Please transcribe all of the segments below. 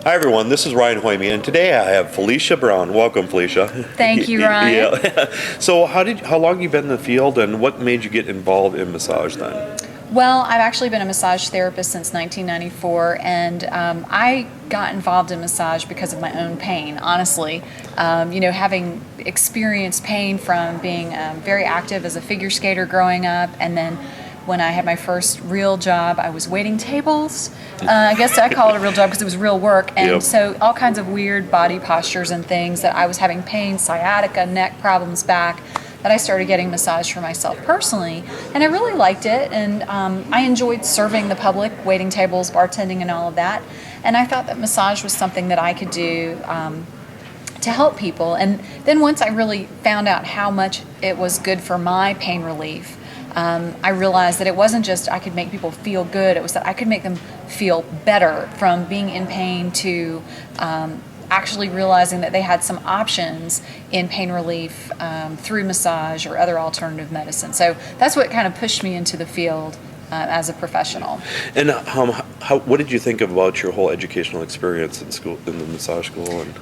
Hi everyone, this is Ryan Hoyme, and today I have Felicia Brown. Welcome, Felicia. Thank you, Ryan. Yeah. So how long you been in the field, and what made you get involved in massage then? Well, I've actually been a massage therapist since 1994, and I got involved in massage because of my own pain, honestly. Having experienced pain from being very active as a figure skater growing up, and then when I had my first real job, I was waiting tables. I guess I call it a real job because it was real work. And Yep. so all kinds of weird body postures and things that I was having pain, sciatica, neck problems, back, that I started getting massage for myself personally. And I really liked it. And I enjoyed serving the public, waiting tables, bartending, and all of that. And I thought that massage was something that I could do to help people. And then once I really found out how much it was good for my pain relief, I realized that it wasn't just I could make people feel good, it was that I could make them feel better from being in pain to actually realizing that they had some options in pain relief through massage or other alternative medicine. So that's what kind of pushed me into the field as a professional. And what did you think about your whole educational experience in school, in the massage school? And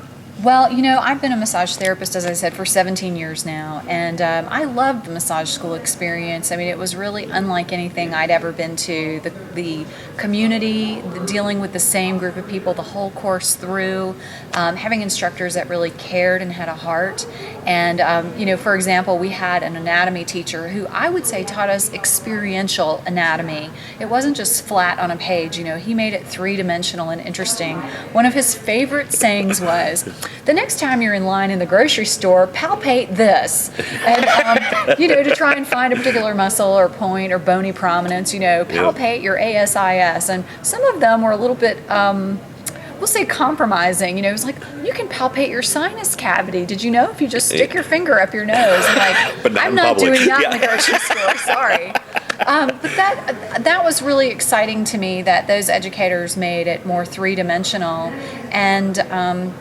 Well, I've been a massage therapist, as I said, for 17 years now, and I loved the massage school experience. I mean, it was really unlike anything I'd ever been to. The community, dealing with the same group of people the whole course through, having instructors that really cared and had a heart. And, for example, we had an anatomy teacher who I would say taught us experiential anatomy. It wasn't just flat on a page, he made it three-dimensional and interesting. One of his favorite sayings was, the next time you're in line in the grocery store, palpate this. And, to try and find a particular muscle or point or bony prominence, palpate your ASIS. And some of them were a little bit, we'll say compromising. It was like, you can palpate your sinus cavity. Did you know if you just stick your finger up your nose? And like, But not I'm in not public. doing that Yeah. in the grocery store, sorry. But that was really exciting to me that those educators made it more three-dimensional. And,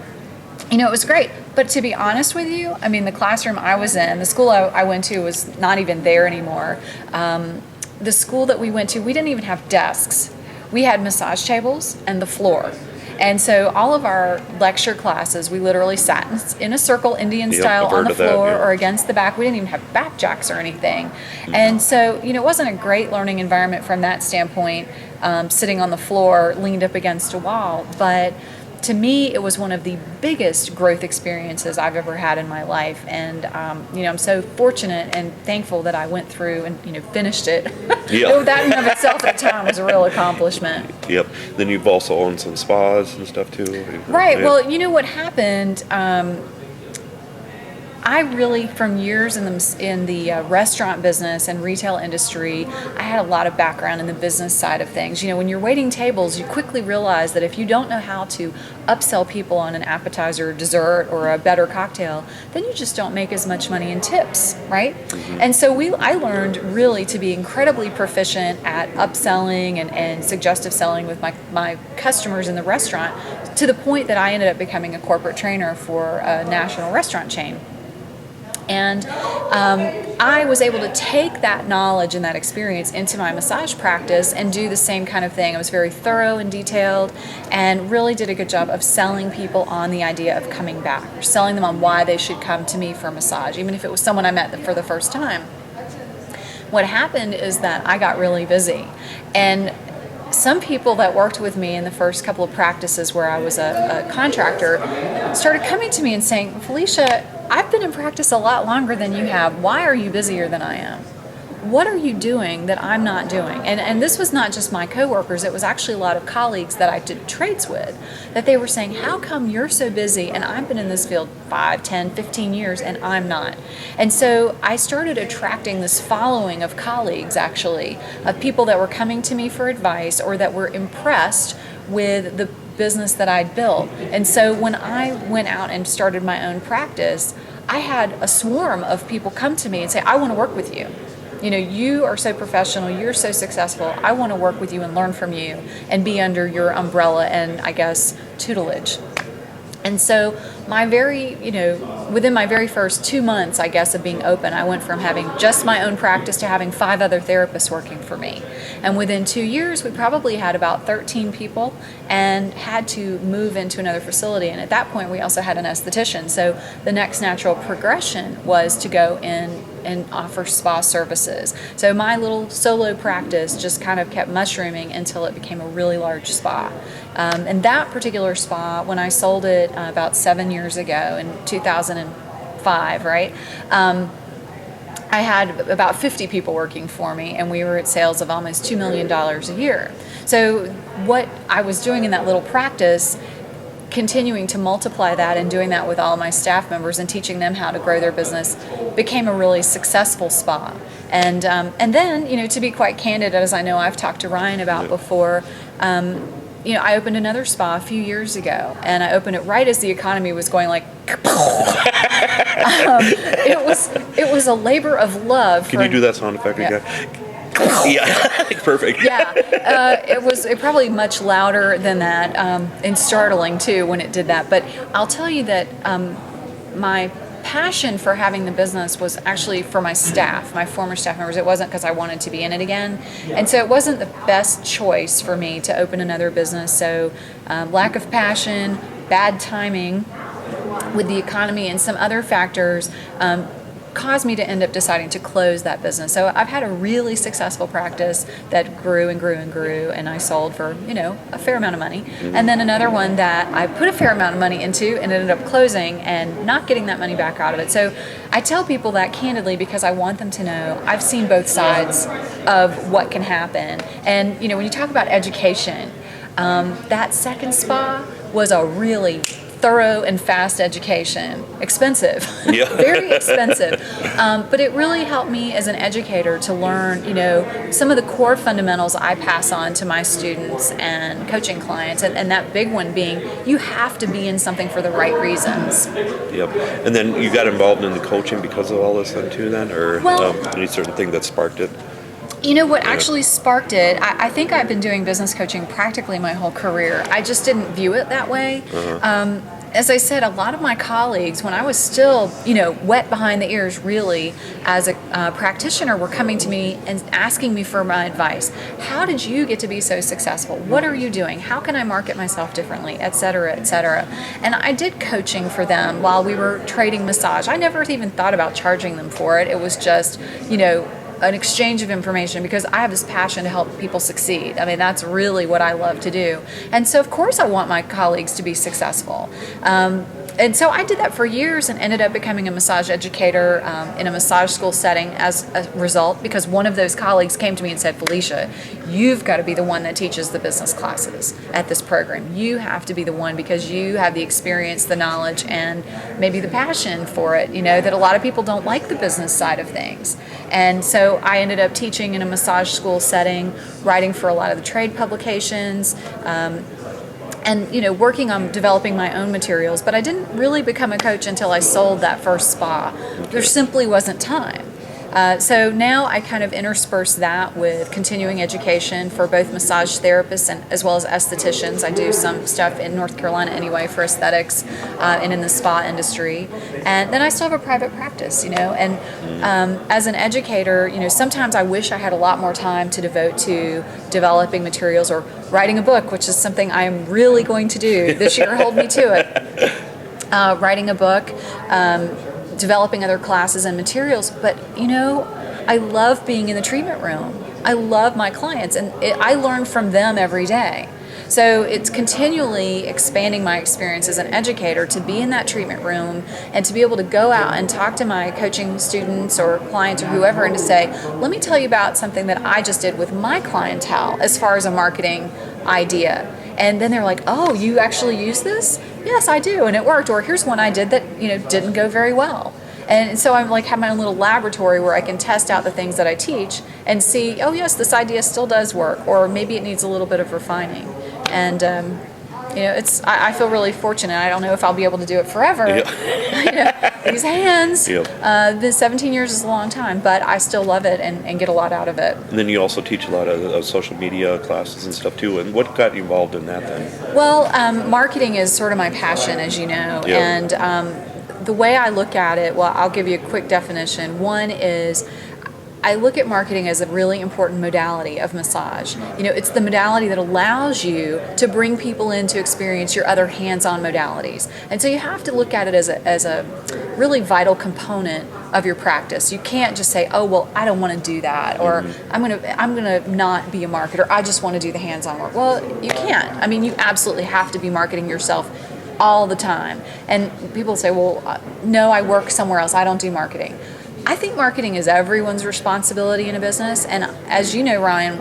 it was great. But to be honest with you, I mean, the classroom I was in, the school I went to was not even there anymore. The school that we went to, we didn't even have desks. We had massage tables and the floor. And so all of our lecture classes, we literally sat in a circle, Indian Yep, style, I've on heard the of that, floor yeah. or against the back. We didn't even have back jacks or anything. And so, it wasn't a great learning environment from that standpoint, sitting on the floor, leaned up against a wall. But to me, it was one of the biggest growth experiences I've ever had in my life. And, I'm so fortunate and thankful that I went through and, finished it. Yeah. That in and of itself at the time was a real accomplishment. Yep. Then you've also owned some spas and stuff too. Right. Yeah. Well, what happened, I really, from years in the restaurant business and retail industry, I had a lot of background in the business side of things. When you're waiting tables, you quickly realize that if you don't know how to upsell people on an appetizer, dessert, or a better cocktail, then you just don't make as much money in tips, right? Mm-hmm. And so I learned really to be incredibly proficient at upselling and suggestive selling with my customers in the restaurant, to the point that I ended up becoming a corporate trainer for a national restaurant chain. And I was able to take that knowledge and that experience into my massage practice and do the same kind of thing. I was very thorough and detailed and really did a good job of selling people on the idea of coming back, or selling them on why they should come to me for a massage, even if it was someone I met for the first time. What happened is that I got really busy, and some people that worked with me in the first couple of practices where I was a contractor started coming to me and saying, Felicia, I've been in practice a lot longer than you have. Why are you busier than I am? What are you doing that I'm not doing? And this was not just my coworkers, it was actually a lot of colleagues that I did trades with, that they were saying, how come you're so busy and I've been in this field 5, 10, 15 years and I'm not? And so I started attracting this following of colleagues, actually, of people that were coming to me for advice or that were impressed with the business that I'd built. And so when I went out and started my own practice, I had a swarm of people come to me and say, I want to work with you. You are so professional, you're so successful, I want to work with you and learn from you and be under your umbrella and, I guess, tutelage. And so within my very first 2 months, I guess, of being open, I went from having just my own practice to having 5 other therapists working for me. And within 2 years, we probably had about 13 people and had to move into another facility. And at that point, we also had an esthetician. So the next natural progression was to go in and offer spa services. So my little solo practice just kind of kept mushrooming until it became a really large spa. And that particular spa, when I sold it about 7 years ago in 2005, right? I had about 50 people working for me, and we were at sales of almost $2 million a year. So what I was doing in that little practice, continuing to multiply that and doing that with all of my staff members and teaching them how to grow their business, became a really successful spa. And then, you know, to be quite candid, as I know I've talked to Ryan about before, you know, I opened another spa a few years ago, and I opened it right as the economy was going like, it was a labor of love. Can you do that sound effect again? Yeah, perfect. Yeah, it was probably much louder than that, and startling too when it did that. But I'll tell you that my passion for having the business was actually for my staff, my former staff members. It wasn't because I wanted to be in it again. And so it wasn't the best choice for me to open another business. So lack of passion, bad timing with the economy, and some other factors caused me to end up deciding to close that business. So I've had a really successful practice that grew and grew and grew, and I sold for, you know, a fair amount of money. And then another one that I put a fair amount of money into and ended up closing and not getting that money back out of it. So I tell people that candidly because I want them to know I've seen both sides of what can happen. And, you know, when you talk about education, that second spa was a really thorough and fast education. Expensive, Yeah. very expensive. But it really helped me as an educator to learn, you know, some of the core fundamentals I pass on to my students and coaching clients. And that big one being, you have to be in something for the right reasons. Yep. And then you got involved in the coaching because of all this then too then? Or Well, any certain thing that sparked it? You know what actually sparked it? I think I've been doing business coaching practically my whole career. I just didn't view it that way. As I said, a lot of my colleagues, when I was still, you know, wet behind the ears really as a practitioner, were coming to me and asking me for my advice. How did you get to be so successful? What are you doing? How can I market myself differently, et cetera, et cetera? And I did coaching for them while we were trading massage. I never even thought about charging them for it. It was just, you know, an exchange of information because I have this passion to help people succeed. I mean, that's really what I love to do. And so, of course, I want my colleagues to be successful. And so I did that for years and ended up becoming a massage educator in a massage school setting as a result, because one of those colleagues came to me and said, Felicia, you've got to be the one that teaches the business classes at this program. You have to be the one because you have the experience, the knowledge, and maybe the passion for it, you know, that a lot of people don't like the business side of things. And so I ended up teaching in a massage school setting, writing for a lot of the trade publications, and, you know, working on developing my own materials. But I didn't really become a coach until I sold that first spa. There simply wasn't time. So now I kind of intersperse that with continuing education for both massage therapists and as well as estheticians. I do some stuff in North Carolina anyway for aesthetics and in the spa industry. And then I still have a private practice, you know. And as an educator, you know, sometimes I wish I had a lot more time to devote to developing materials or writing a book, which is something I am really going to do this year. Hold me to it. Writing a book. Developing other classes and materials, but you know, I love being in the treatment room. I love my clients, and I learn from them every day. So it's continually expanding my experience as an educator to be in that treatment room and to be able to go out and talk to my coaching students or clients or whoever and to say, let me tell you about something that I just did with my clientele as far as a marketing idea. And then they're like, oh, you actually use this? Yes, I do, and it worked. Or here's one I did that, you know, didn't go very well. And so I'm like have my own little laboratory where I can test out the things that I teach and see, oh yes, this idea still does work, or maybe it needs a little bit of refining. And you know, I feel really fortunate. I don't know if I'll be able to do it forever. Yeah. You know, these hands. Yep. The 17 years is a long time, but I still love it and get a lot out of it. And then you also teach a lot of social media classes and stuff too. And what got you involved in that then? Well, marketing is sort of my passion, as you know. Yep. And the way I look at it, well, I'll give you a quick definition. One is I look at marketing as a really important modality of massage. It's the modality that allows you to bring people in to experience your other hands-on modalities. And so you have to look at it as a really vital component of your practice. You can't just say, oh, well, I don't want to do that, or I'm gonna not be a marketer. I just want to do the hands-on work. Well, you can't. I mean, you absolutely have to be marketing yourself all the time. And people say, well, no, I work somewhere else. I don't do marketing. I think marketing is everyone's responsibility in a business. And as you know, Ryan,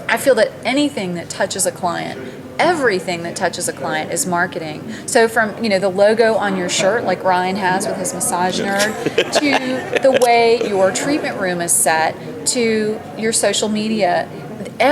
I feel that anything that touches a client, everything that touches a client is marketing. So from, the logo on your shirt, like Ryan has with his massage nerd, to the way your treatment room is set, to your social media,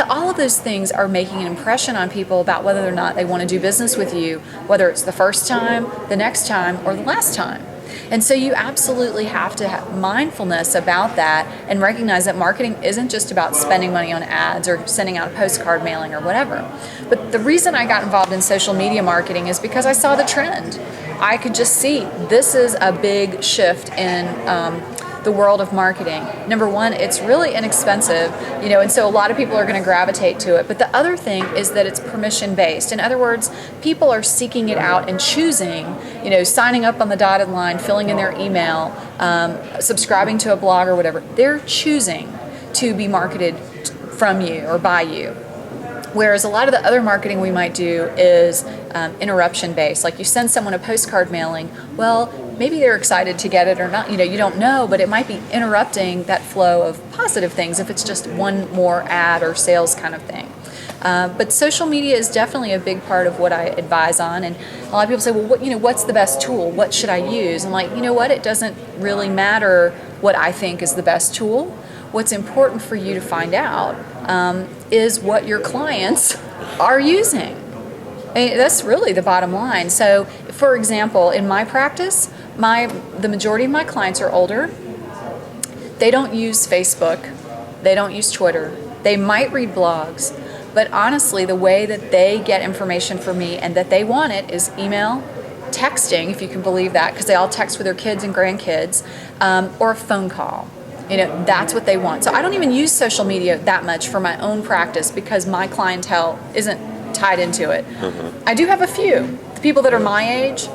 all of those things are making an impression on people about whether or not they want to do business with you, whether it's the first time, the next time, or the last time. And so you absolutely have to have mindfulness about that and recognize that marketing isn't just about spending money on ads or sending out a postcard mailing or whatever. But the reason I got involved in social media marketing is because I saw the trend. I could just see this is a big shift in the world of marketing. Number one, it's really inexpensive, and so a lot of people are going to gravitate to it. But the other thing is that it's permission based. In other words, people are seeking it out and choosing, signing up on the dotted line, filling in their email, subscribing to a blog or whatever. They're choosing to be marketed from you or by you. Whereas a lot of the other marketing we might do is interruption based. Like you send someone a postcard mailing, well, maybe they're excited to get it or not, you don't know, but it might be interrupting that flow of positive things if it's just one more ad or sales kind of thing. But social media is definitely a big part of what I advise on. And a lot of people say, well, what's the best tool? What should I use? I'm like, what? It doesn't really matter what I think is the best tool. What's important for you to find out is what your clients are using. That's really the bottom line. So, for example, in my practice, the majority of my clients are older. They don't use Facebook. They don't use Twitter. They might read blogs. But honestly, the way that they get information from me and that they want it is email, texting, if you can believe that, because they all text with their kids and grandkids, or a phone call. That's what they want. So I don't even use social media that much for my own practice because my clientele isn't tied into it. I do have a few. The people that are my age,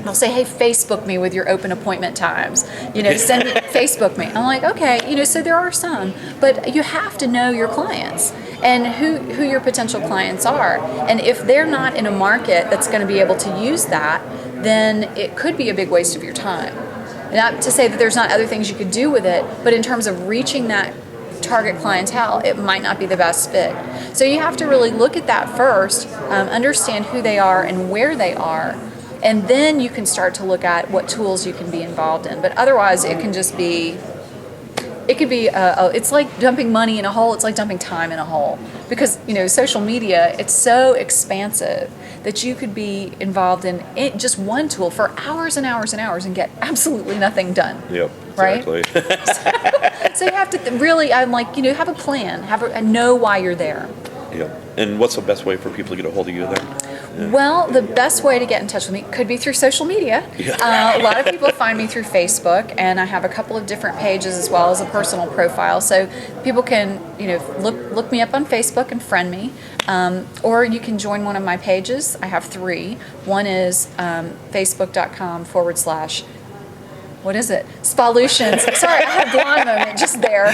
they'll say, hey, Facebook me with your open appointment times. Send me, Facebook me. I'm like, okay, so there are some, but you have to know your clients and who your potential clients are. And if they're not in a market that's going to be able to use that, then it could be a big waste of your time. Not to say that there's not other things you could do with it, but in terms of reaching that target clientele, it might not be the best fit. So you have to really look at that first, understand who they are and where they are, and then you can start to look at what tools you can be involved in. But otherwise, it could be, it's like dumping money in a hole, it's like dumping time in a hole. Because, social media, it's so expansive that you could be involved in just one tool for hours and hours and hours and get absolutely nothing done. Yep, right? Exactly. So you have to really, I'm like, have a plan, know why you're there. Yep. And what's the best way for people to get a hold of you then? Yeah. Well, the best way to get in touch with me could be through social media. Yeah. A lot of people find me through Facebook, and I have a couple of different pages as well as a personal profile. So people can, look me up on Facebook and friend me, or you can join one of my pages. I have 3. One is facebook.com/ what is it? Spalutions. Sorry, I had a blonde moment just there.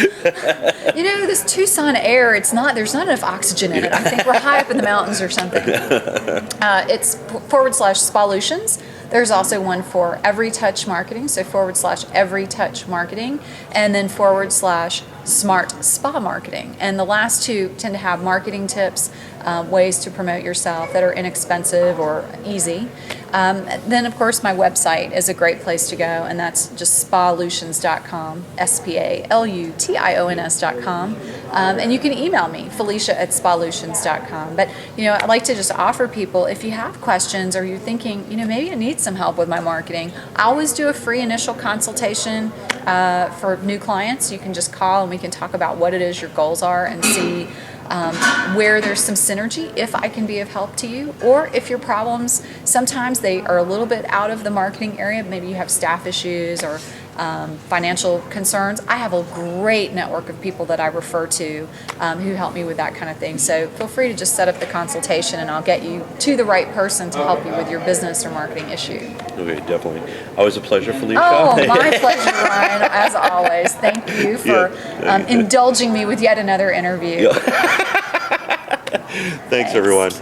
This Tucson air, there's not enough oxygen in it. I think we're high up in the mountains or something. It's / Spalutions. There's also one for Every Touch Marketing, so / Every Touch Marketing, and then / Smart Spa Marketing. And the last two tend to have marketing tips, ways to promote yourself that are inexpensive or easy. Then, of course, my website is a great place to go, and that's just spalutions.com, spalutions.com. And you can email me, Felicia@spalutions.com. But, I'd like to just offer people, if you have questions or you're thinking, maybe I need some help with my marketing, I always do a free initial consultation for new clients. You can just call and we can talk about what it is your goals are and see where there's some synergy, if I can be of help to you, or if your problems, sometimes they are a little bit out of the marketing area. Maybe you have staff issues or financial concerns, I have a great network of people that I refer to who help me with that kind of thing. So feel free to just set up the consultation and I'll get you to the right person to help you with your business or marketing issue. Okay, definitely. Always a pleasure, Felicia. Oh, my pleasure, Ryan, as always. Thank you for indulging me with yet another interview. Thanks, everyone.